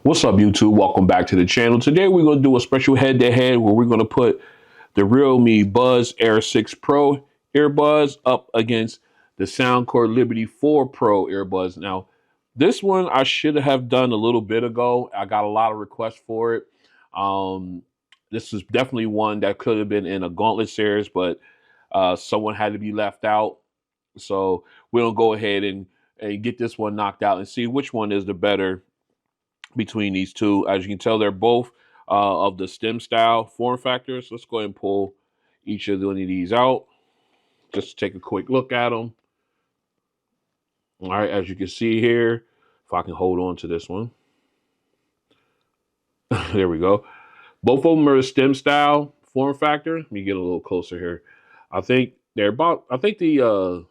What's up, YouTube? Welcome back to the channel. Today we're going to do a special head-to-head where we're going to put the realme Buds Air6 Pro Earbuds up against the Soundcore Liberty 4 Pro Earbuds. Now, this one I should have done a little bit ago. I got a lot of requests for it. This is definitely one that could have been in a Gauntlet Series, but someone had to be left out. So we'll go ahead and get this one knocked out and see which one is the better between these two. As you can tell, they're both of the stem style form factors. Let's go ahead and pull each of these out. Just take a quick look at them. All right, as you can see here, if I can hold on to this one. There we go. Both of them are stem style form factor. Let me get a little closer here. I think they're about, I think the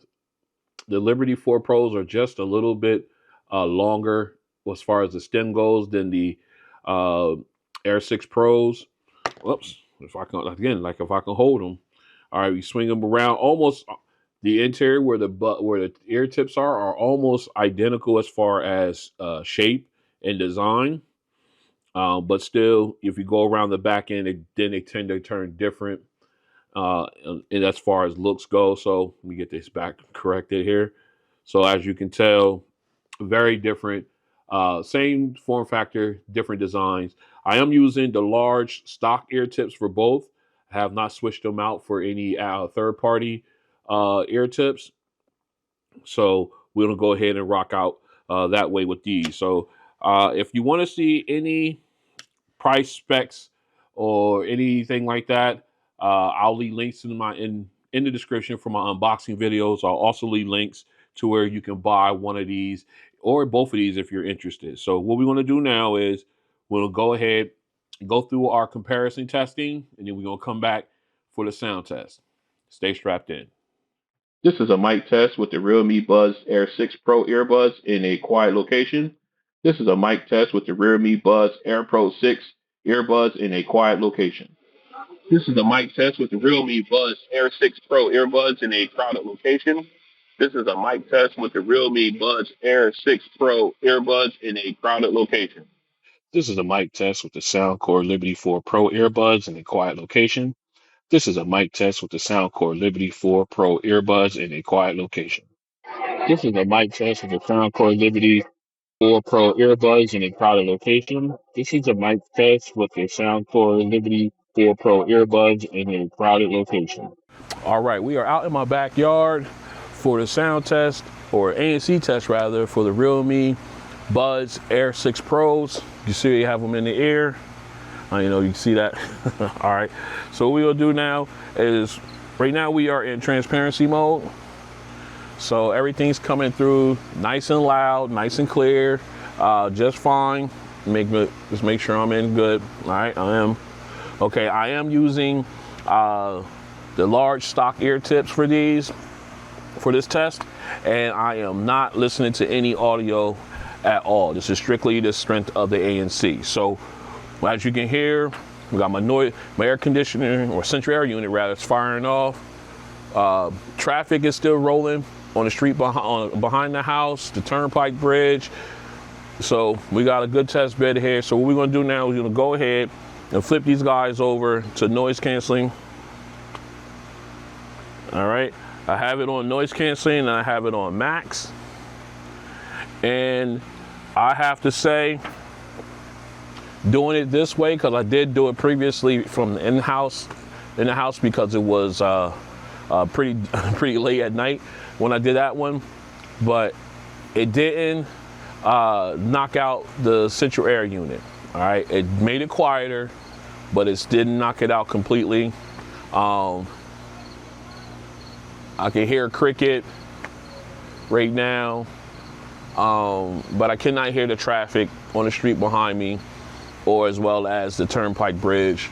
Liberty 4 Pros are just a little bit longer as far as the stem goes than the Air 6 Pros. Whoops, if I can, again, like if I can hold them. All right, we swing them around. Almost the interior where the ear tips are almost identical as far as shape and design. But still, if you go around the back end, then they tend to turn different and as far as looks go. So let me get this back corrected here. So as you can tell, very different. Same form factor, different designs. I am using the large stock ear tips for both. I have not switched them out for any third-party ear tips. So we'll go ahead and rock out that way with these. So if you want to see any price specs or anything like that, I'll leave links in the description for my unboxing videos. I'll also leave links to where you can buy one of these or both of these if you're interested. So what we want to do now is we'll go ahead and go through our comparison testing, and then we're going to come back for the sound test. Stay strapped in. This is a mic test with the realme Buds Air6 Pro Earbuds in a quiet location. This is a mic test with the realme Buds Air Pro 6 Earbuds in a quiet location. This is a mic test with the realme Buds Air6 Pro Earbuds in a crowded location. This is a mic test with the realme Buds Air6 Pro Earbuds in a crowded location. This is a mic test with the Soundcore Liberty 4 Pro Earbuds in a quiet location. This is a mic test with the Soundcore Liberty 4 Pro Earbuds in a quiet location. This is a mic test with the Soundcore Liberty 4 Pro Earbuds in a crowded location. This is a mic test with the Soundcore Liberty 4 Pro Earbuds in a crowded location. All right, we are out in my backyard for the sound test, or ANC test rather, for the realme Buds Air6 Pros. You see you have them in the ear. You know, you can see that. All right, so what we'll do now is, right now we are in transparency mode. So everything's coming through nice and loud, nice and clear, just fine. Just make sure I'm in good. All right, I am. Okay, I am using the large stock ear tips for this test, and I am not listening to any audio at all. This is strictly the strength of the ANC. So as you can hear, we got my air conditioner, or central air unit rather, it's firing off. Traffic is still rolling on the street behind the house, the turnpike bridge. So we got a good test bed here. So what we're gonna do now is we're gonna go ahead and flip these guys over to noise canceling. All right, I have it on noise canceling and I have it on max. And I have to say, doing it this way, because I did do it previously from the in-house because it was pretty late at night when I did that one, but it didn't knock out the central air unit. All right, it made it quieter, but it didn't knock it out completely. I can hear a cricket right now, but I cannot hear the traffic on the street behind me, or as well as the turnpike bridge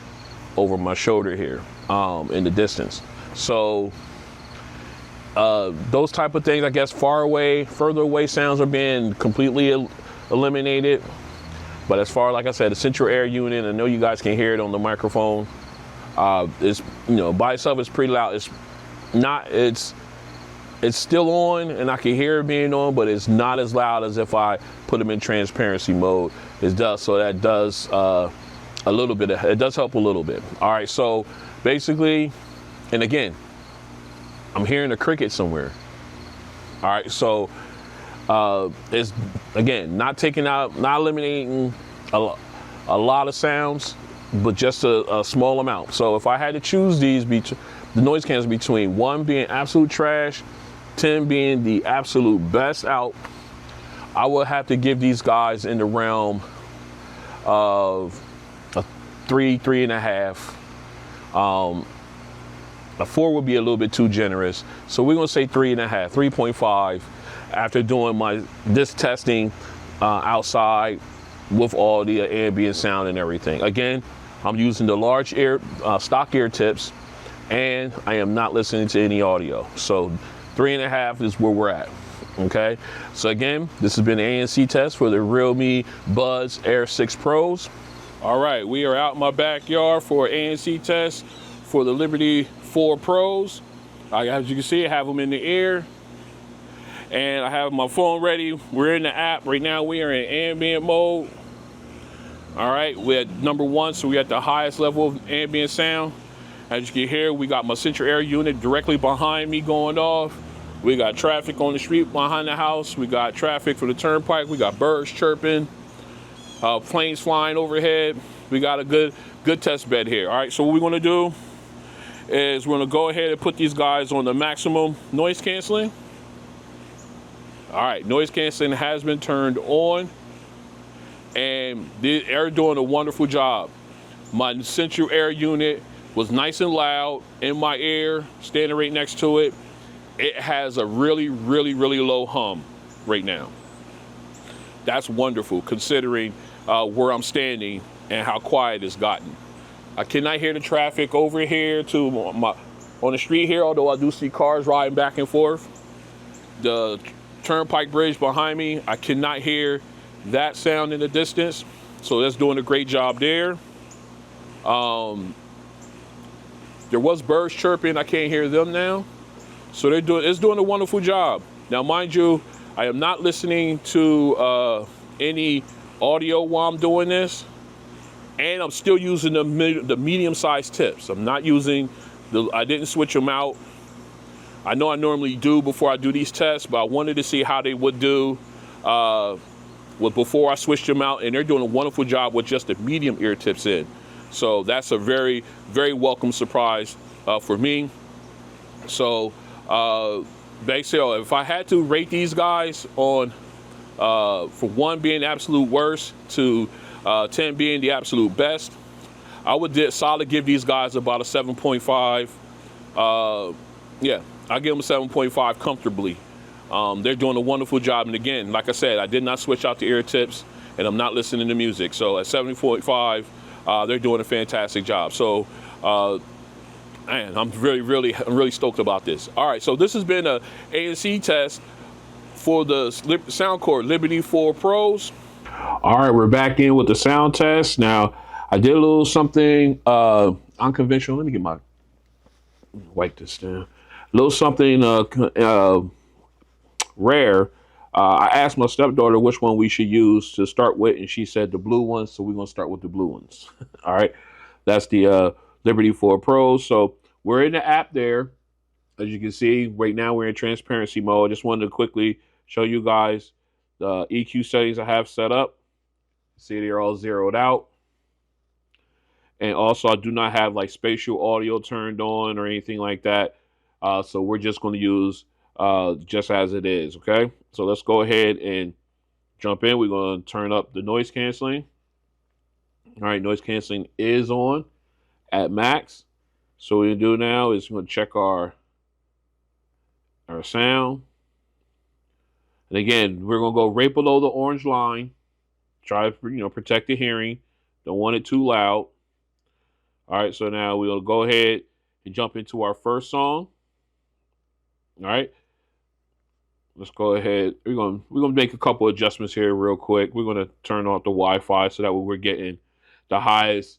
over my shoulder here in the distance. So those type of things, I guess, further away sounds are being completely eliminated. But as far, like I said, the central air unit, I know you guys can hear it on the microphone. It's, you know, by itself it's pretty loud. It's it's still on and I can hear it being on, but it's not as loud as if I put them in transparency mode. It does, so that does a little bit, it does help a little bit. All right, so basically, and again, I'm hearing a cricket somewhere. All right, so it's, again, not taking out, not eliminating a lot of sounds, but just a small amount. So if I had to choose these, the noise canceling between 1 being absolute trash, 10 being the absolute best out, I would have to give these guys in the realm of a 3.5. A 4 would be a little bit too generous. So we're gonna say 3.5, 3.5 after doing this testing outside with all the ambient sound and everything. Again, I'm using the large stock ear tips, and I am not listening to any audio. So 3.5 is where we're at. Okay, so again, this has been the ANC test for the Realme Buds Air6 Pros. All right, we are out in my backyard for ANC test for the Liberty 4 Pros. As you can see, I have them in the air, and I have my phone ready. We're in the app right now. We are in ambient mode. All right, we're at number 1, so we're at the highest level of ambient sound. As you can hear, we got my central air unit directly behind me going off. We got traffic on the street behind the house. We got traffic for the turnpike. We got birds chirping, planes flying overhead. We got a good test bed here. All right, so what we're gonna do is we're gonna go ahead and put these guys on the maximum noise canceling. All right, noise canceling has been turned on, and they're doing a wonderful job. My central air unit was nice and loud in my ear, standing right next to it. It has a really low hum right now. That's wonderful considering where I'm standing and how quiet it's gotten. I cannot hear the traffic over here on the street here, although I do see cars riding back and forth. The turnpike bridge behind me, I cannot hear that sound in the distance. So that's doing a great job there. There was birds chirping, I can't hear them now. So it's doing a wonderful job. Now, mind you, I am not listening to any audio while I'm doing this, and I'm still using the medium-sized tips. I'm not using I didn't switch them out. I know I normally do before I do these tests, but I wanted to see how they would do before I switched them out, and they're doing a wonderful job with just the medium ear tips in. So that's a very welcome surprise for me. So basically, if I had to rate these guys on for 1 being absolute worst to 10 being the absolute best, I would solid give these guys about a 7.5. Yeah, I give them a 7.5 comfortably. They're doing a wonderful job, and again, like I said, I did not switch out the ear tips, and I'm not listening to music. So at 7.5, they're doing a fantastic job. So. Man, I'm really stoked about this. All right, so this has been a ANC test for the soundcore Liberty 4 Pros. All right, we're back in with the sound test. Now, I did a little something unconventional. Let me wipe this down. A little something rare. I asked my stepdaughter which one we should use to start with, and she said the blue ones, so we're gonna start with the blue ones. All right, that's the Liberty 4 Pros. So we're in the app there. As you can see, right now we're in transparency mode. I just wanted to quickly show you guys the EQ settings I have set up. See, they're all zeroed out. And also, I do not have like spatial audio turned on or anything like that. So we're just going to use just as it is, okay? So let's go ahead and jump in. We're going to turn up the noise canceling. All right, noise canceling is on at max. So what we do now is we're going to check our sound. And again, we're going to go right below the orange line. Try to protect the hearing. Don't want it too loud. All right, so now we'll go ahead and jump into our first song. All right. Let's go ahead. We're gonna make a couple adjustments here real quick. We're gonna turn off the Wi-Fi so that way we're getting the highest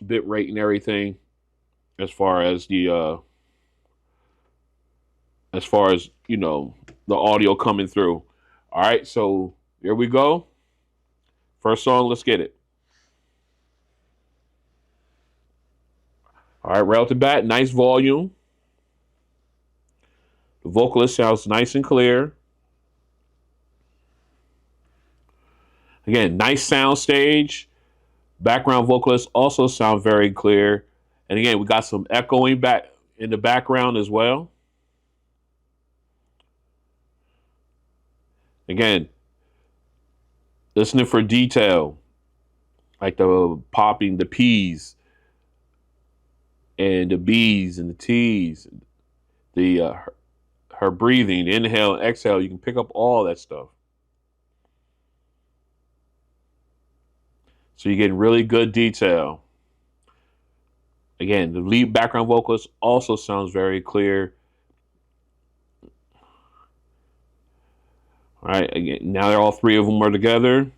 bit rate and everything as far as the as far as, you know, the audio coming through. All right, so here we go. First song, let's get it. All right, right off the bat, nice volume. The vocalist sounds nice and clear. Again, nice sound stage. Background vocalists also sound very clear. And again, we got some echoing back in the background as well. Again, listening for detail, like the popping, the P's and the B's and the T's, the her breathing, inhale, exhale. You can pick up all that stuff. So you're getting really good detail. Again, the lead background vocalist also sounds very clear. All right, again, now they're all three of them are together.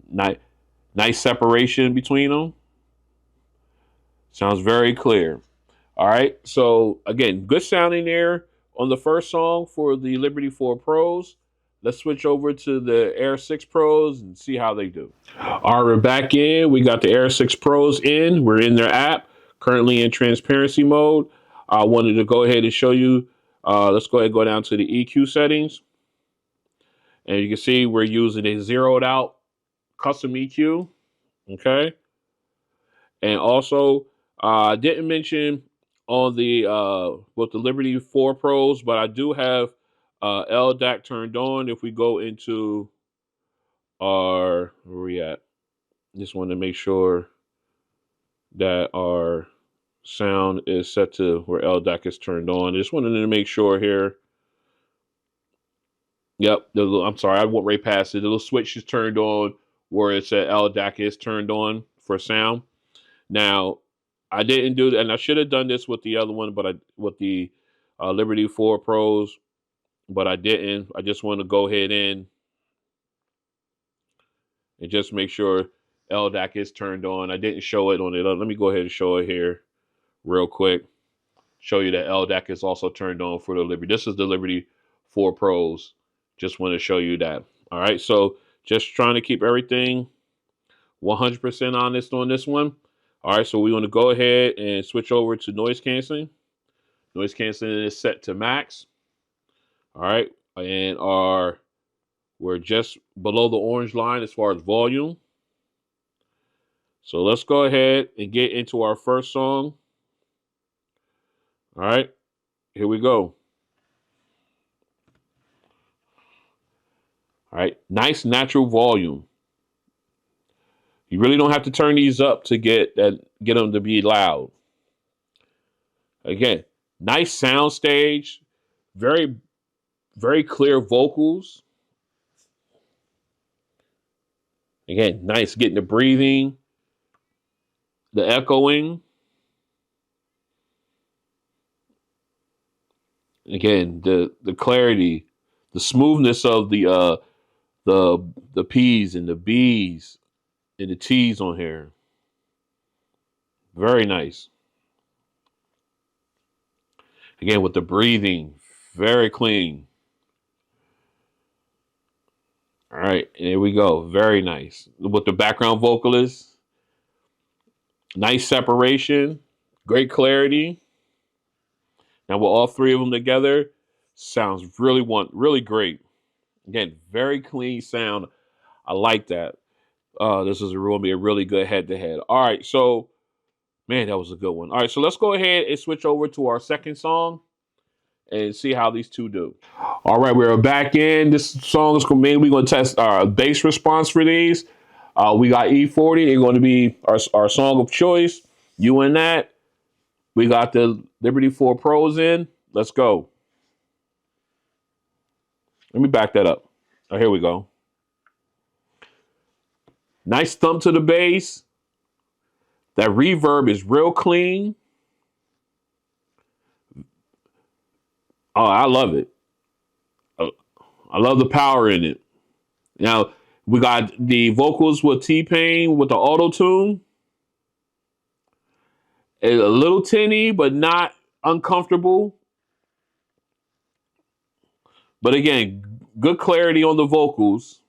Nice separation between them. Sounds very clear. All right, so again, good sounding there on the first song for the Liberty 4 Pros. Let's switch over to the Air 6 Pros and see how they do. All right, we're back in. We got the Air 6 Pros in. We're in their app, currently in transparency mode. I wanted to go ahead and show you. Let's go ahead and go down to the EQ settings. And you can see we're using a zeroed out custom EQ. Okay. And also, I didn't mention on the with the Liberty 4 Pros, but I do have LDAC turned on. If we go into our, where we at? Just want to make sure that our sound is set to where LDAC is turned on. Just wanted to make sure here. Yep, I'm sorry, I went right past it. The little switch is turned on where it said LDAC is turned on for sound. Now, I didn't do that, and I should have done this with the other one, but with the Liberty 4 Pros, but I didn't. I just want to go ahead in and just make sure LDAC is turned on. I didn't show it on it. Let me go ahead and show it here real quick. Show you that LDAC is also turned on for the Liberty. This is the Liberty 4 Pros. Just want to show you that. All right, so just trying to keep everything 100% honest on this one. All right, so we want to go ahead and switch over to noise canceling. Noise canceling is set to max. All right, and we're just below the orange line as far as volume. So let's go ahead and get into our first song. All right, here we go. All right, nice natural volume. You really don't have to turn these up to get them to be loud. Again, nice sound stage, very, very clear vocals. Again, nice getting the breathing, the echoing. Again, the clarity, the smoothness of the P's and the B's and the T's on here. Very nice. Again, with the breathing, very clean. All right, here we go. Very nice. With the background vocalist, nice separation, great clarity. Now with all three of them together, sounds really great. Again, very clean sound. I like that. This is be a really good head-to-head. All right, so man, that was a good one. All right, so let's go ahead and switch over to our second song and see how these two do. All right, we're back in. This song is we're going to test our bass response for these. We got E40. They're going to be our song of choice. You and that. We got the Liberty 4 Pros in. Let's go. Let me back that up. Oh, here we go. Nice thump to the bass. That reverb is real clean. Oh, I love it. I love the power in it. Now, we got the vocals with T-Pain with the auto-tune. A little tinny, but not uncomfortable. But again, good clarity on the vocals.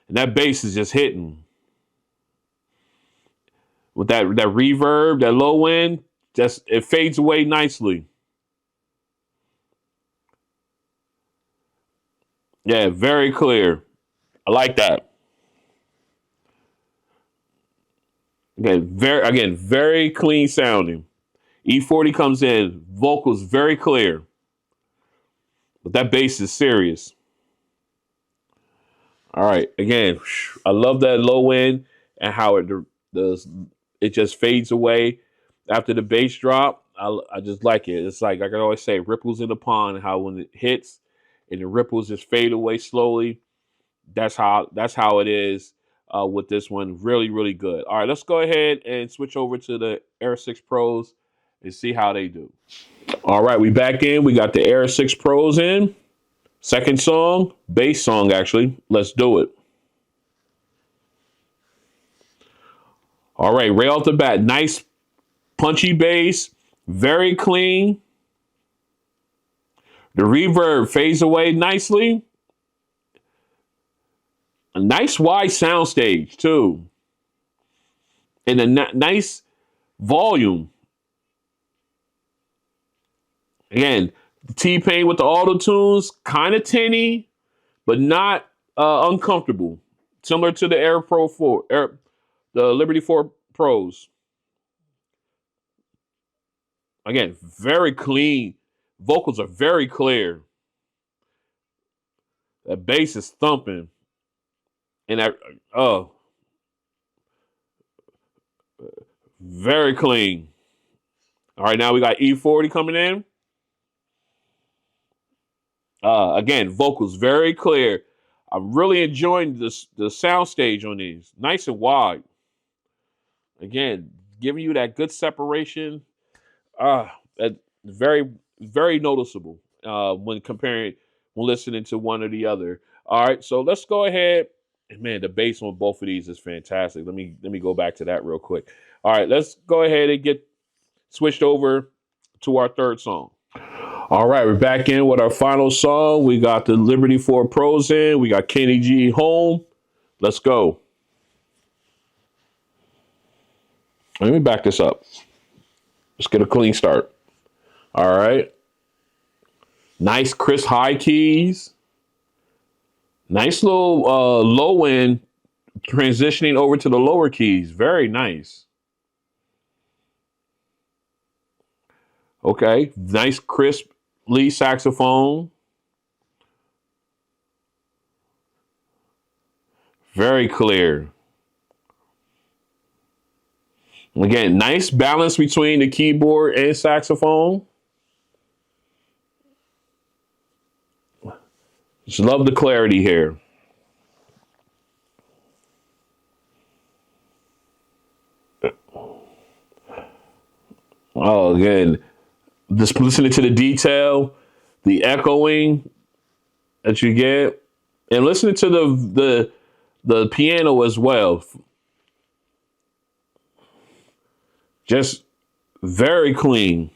And that bass is just hitting. With that reverb, that low end, just it fades away nicely. Yeah, very clear. I like that. Very clean sounding. E40 comes in, vocals very clear, but that bass is serious. All right, again, I love that low end and how it just fades away after the bass drop. I just like it. It's like I can always say, ripples in the pond. How when it hits and the ripples just fade away slowly. That's how it is with this one. Really, really good. All right, let's go ahead and switch over to the Air 6 Pros and see how they do. All right, we back in. We got the Air 6 Pros in. Second song, bass song actually. Let's do it. All right off the bat, nice punchy bass, very clean. The reverb fades away nicely. A nice wide soundstage too, and a nice volume. Again, T-Pain with the auto tunes, kind of tinny, but not uncomfortable. Similar to the Air Pro 4, the Liberty 4 Pros. Again, very clean. Vocals are very clear. That bass is thumping. And that, very clean. All right, now we got E40 coming in. Again, vocals very clear. I'm really enjoying the sound stage on these. Nice and wide. Again, giving you that good separation. That very, very noticeable when listening to one or the other. All right, so let's go ahead. And man, the bass on both of these is fantastic. Let me go back to that real quick. All right, let's go ahead and get switched over to our third song. All right, we're back in with our final song. We got the Liberty 4 Pros in. We got Kenny G home. Let's go. Let me back this up. Let's get a clean start. All right. Nice crisp high keys. Nice little low end transitioning over to the lower keys. Very nice. Okay. Nice crisp lead saxophone. Very clear. Again, nice balance between the keyboard and saxophone. Just love the clarity here. Oh, again, just listening to the detail, the echoing that you get, and listening to the piano as well. Just very clean.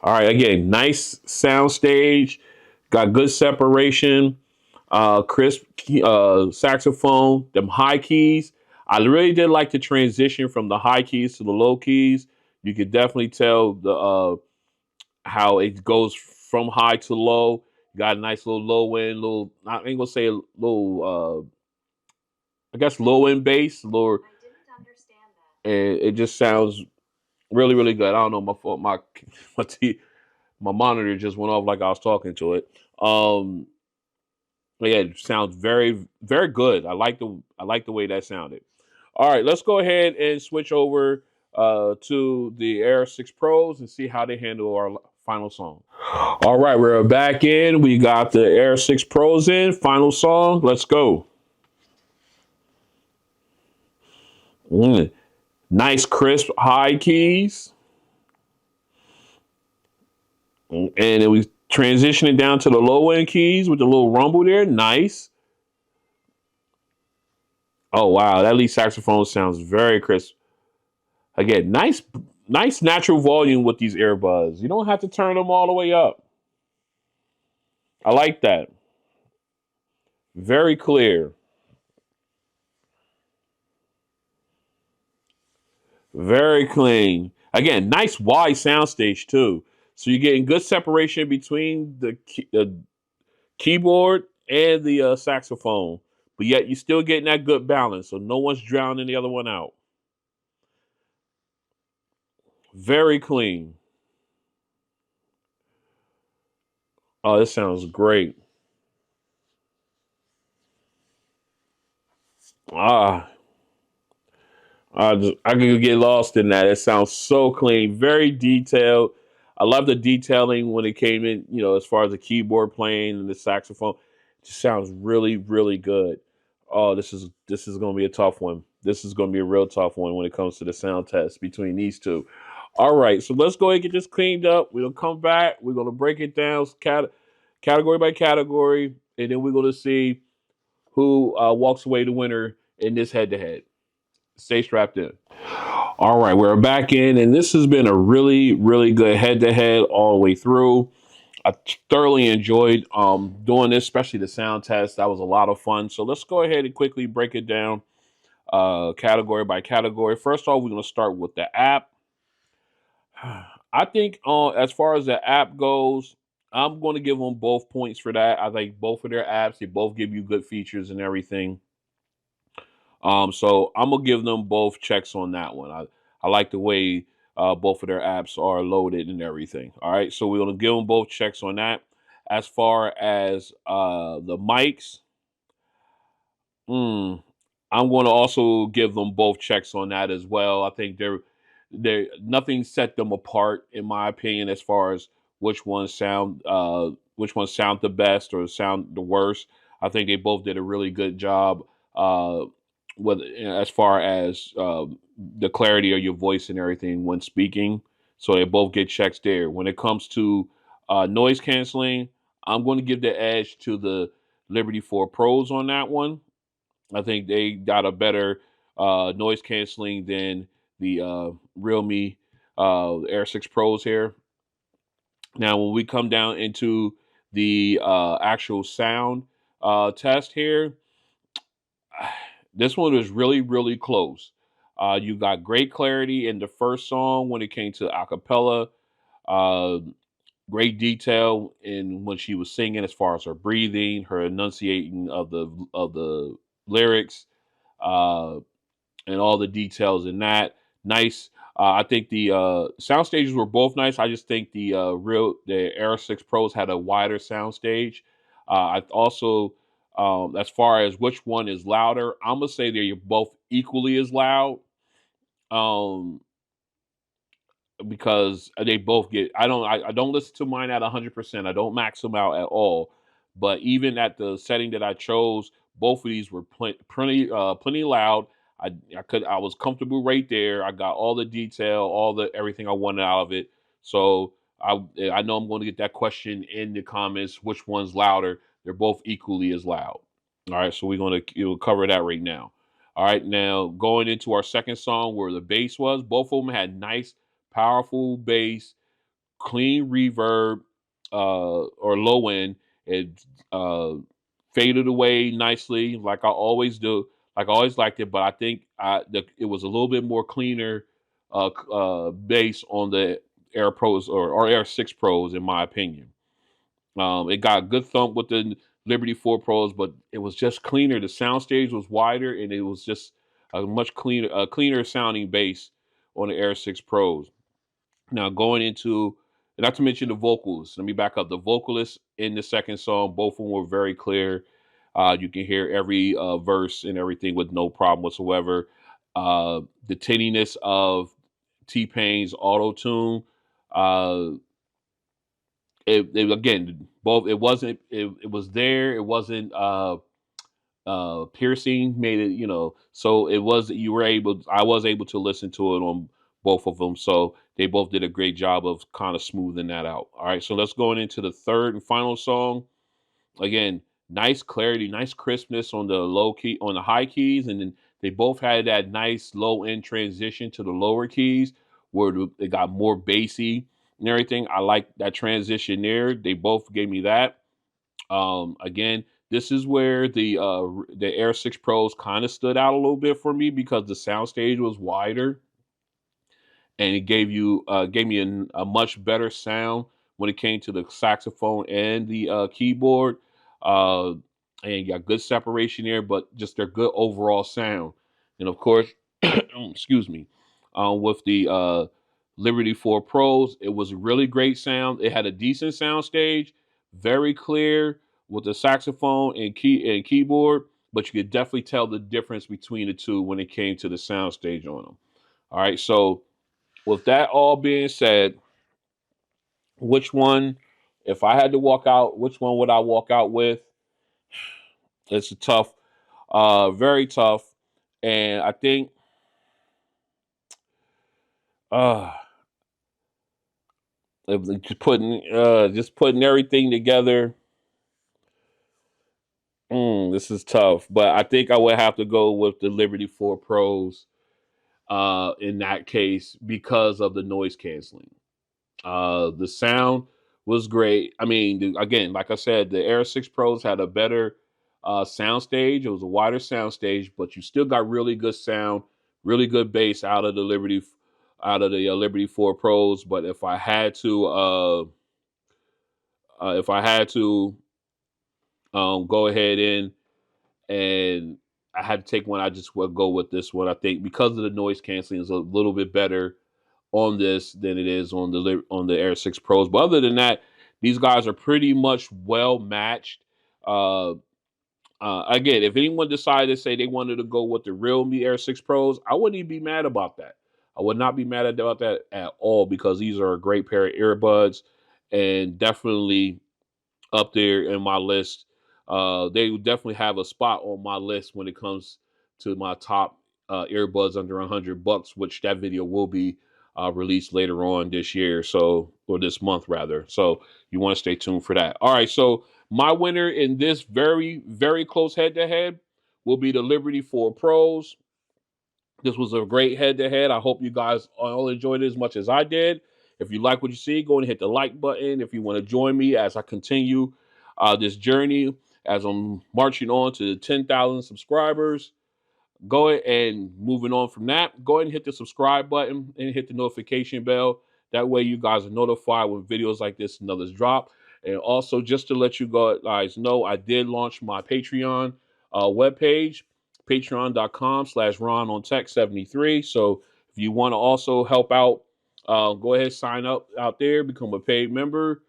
All right, again, nice sound stage, got good separation, crisp saxophone, them high keys. I really did like the transition from the high keys to the low keys. You could definitely tell the how it goes from high to low. Got a nice little low end, little I ain't gonna say a little I guess low end bass, lower, and it just sounds really, really good. I don't know, my my monitor just went off like I was talking to it. But yeah, it sounds very, very good. I like the way that sounded. All right, let's go ahead and switch over to the Air 6 Pros and see how they handle our final song. All right, we're back in. We got the Air 6 Pros in. Final song. Let's go. Mm. Nice, crisp, high keys. And it was transitioning down to the low end keys with the little rumble there. Nice. Oh wow, that lead saxophone sounds very crisp. Again, nice natural volume with these earbuds. You don't have to turn them all the way up. I like that. Very clear. Very clean. Again, nice wide soundstage too. So you're getting good separation between the keyboard and the saxophone, but yet you're still getting that good balance. So no one's drowning the other one out. Very clean. Oh, this sounds great. Ah, I could get lost in that. It sounds so clean, very detailed. I love the detailing when it came in, as far as the keyboard playing and the saxophone. It just sounds really, really good. Oh, this is going to be a tough one. This is going to be a real tough one when it comes to the sound test between these two. All right, so let's go ahead and get this cleaned up. We'll come back. We're going to break it down category by category, and then we're going to see who walks away the winner in this head to head. Stay strapped in. All right, we're back in, and this has been a really, really good head to head all the way through. I thoroughly enjoyed doing this, especially the sound test. That was a lot of fun. So let's go ahead and quickly break it down category by category. First off, we're going to start with the app. I think as far as the app goes, I'm going to give them both points for that. I think both of their apps, they both give you good features and everything. So I'm gonna give them both checks on that one. I like the way both of their apps are loaded and everything. All right, so we're gonna give them both checks on that. As far as the mics, mm, I'm going to also give them both checks on that as well. I think they're nothing set them apart in my opinion as far as which ones sound the best or sound the worst. I think they both did a really good job with as far as the clarity of your voice and everything when speaking. So they both get checks there. When it comes to noise canceling, I'm going to give the edge to the Liberty 4 Pros on that one. I think they got a better noise canceling than the realme Air 6 Pros here. Now, when we come down into the actual sound test here, this one is really, really close. You got great clarity in the first song when it came to acapella. Uh, Great detail in when she was singing, as far as her breathing, her enunciating of the lyrics, uh, and all the details in that. Nice. I think the sound stages were both nice. I just think the Air 6 Pros had a wider sound stage. I also, as far as which one is louder, I'm gonna say they're both equally as loud. Um, because they both get I don't listen to mine at 100%. I don't max them out at all. But even at the setting that I chose, both of these were plenty loud. I was comfortable right there. I got all the detail, all the everything I wanted out of it. So I know I'm going to get that question in the comments. Which one's louder? They're both equally as loud. All right, so we're going to cover that right now. All right, now going into our second song where the bass was, both of them had nice, powerful bass, clean reverb, or low end. It uh, faded away nicely, like I always do, like I always liked it. But I think it was a little bit more cleaner bass on the Air Pros or Air 6 Pros, in my opinion. It got a good thump with the Liberty 4 Pros, but it was just cleaner. The soundstage was wider, and it was just a much cleaner sounding bass on the Air 6 Pros. Now going into, not to mention the vocals. Let me back up. The vocalists in the second song, both of them were very clear. You can hear every verse and everything with no problem whatsoever. The tinniness of T Pain's auto tune. Uh, again, both it was there. It wasn't piercing, made it, so it was, I was able to listen to it on both of them. So they both did a great job of kind of smoothing that out. All right, so let's go into the third and final song. Again, nice clarity, nice crispness on the low key, on the high keys, and then they both had that nice low end transition to the lower keys where it got more bassy and everything. I like that transition there. They both gave me that. Again, this is where the Air 6 Pros kind of stood out a little bit for me because the soundstage was wider and it gave me a much better sound when it came to the saxophone and the keyboard. Uh, and you got good separation there, but just their good overall sound. And of course, excuse me, with the Liberty 4 Pros, it was really great sound. It had a decent sound stage, very clear with the saxophone and keyboard, but you could definitely tell the difference between the two when it came to the sound stage on them. All right, so with that all being said, which one, if I had to walk out, which one would I walk out with? It's a tough, very tough. And I think uh just putting everything together, this is tough. But I think I would have to go with the Liberty 4 Pros in that case because of the noise canceling. The sound was great. I mean, again, like I said, the Air 6 Pros had a better sound stage. It was a wider sound stage, but you still got really good sound, really good bass out of the Liberty 4 Pros. But if I had to go ahead and I had to take one, I just would go with this one. I think because of the noise canceling is a little bit better on this than it is on the Air 6 Pros. But other than that, these guys are pretty much well matched. Uh, Again, if anyone decided to say they wanted to go with the realme Air 6 Pros, I wouldn't even be mad about that. I would not be mad about that at all because these are a great pair of earbuds and definitely up there in my list. They would definitely have a spot on my list when it comes to my top earbuds under $100, which that video will be released later on this year, so or this month rather. So you want to stay tuned for that. All right, so my winner in this very very close head to head will be the Liberty 4 Pros. This was a great head to head. I hope you guys all enjoyed it as much as I did. If you like what you see, go and hit the like button. If you want to join me as I continue this journey, as I'm marching on to 10,000 subscribers, go ahead and moving on from that, go ahead and hit the subscribe button and hit the notification bell. That way you guys are notified when videos like this and others drop. And also just to let you guys know, I did launch my Patreon webpage, patreon.com/Ron on Tech 73. So if you want to also help out, go ahead, sign up out there, become a paid member.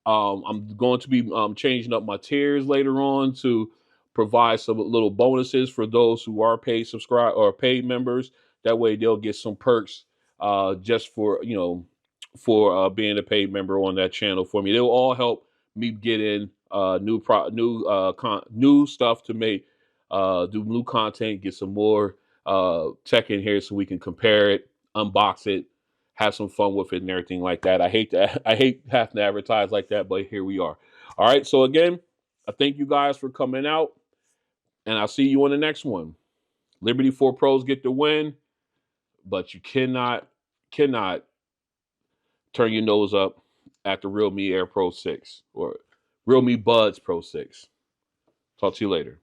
I'm going to be changing up my tiers later on to provide some little bonuses for those who are paid subscribe or paid members. That way they'll get some perks just for being a paid member on that channel for me. They'll all help me get in new stuff to make do new content, get some more tech in here so we can compare it, unbox it, have some fun with it and everything like that. I hate having to advertise like that, but here we are. All right. So again, I thank you guys for coming out, and I'll see you on the next one. Liberty 4 Pros get the win, but you cannot turn your nose up at the Realme Air Pro 6 or Realme Buds Pro 6. Talk to you later.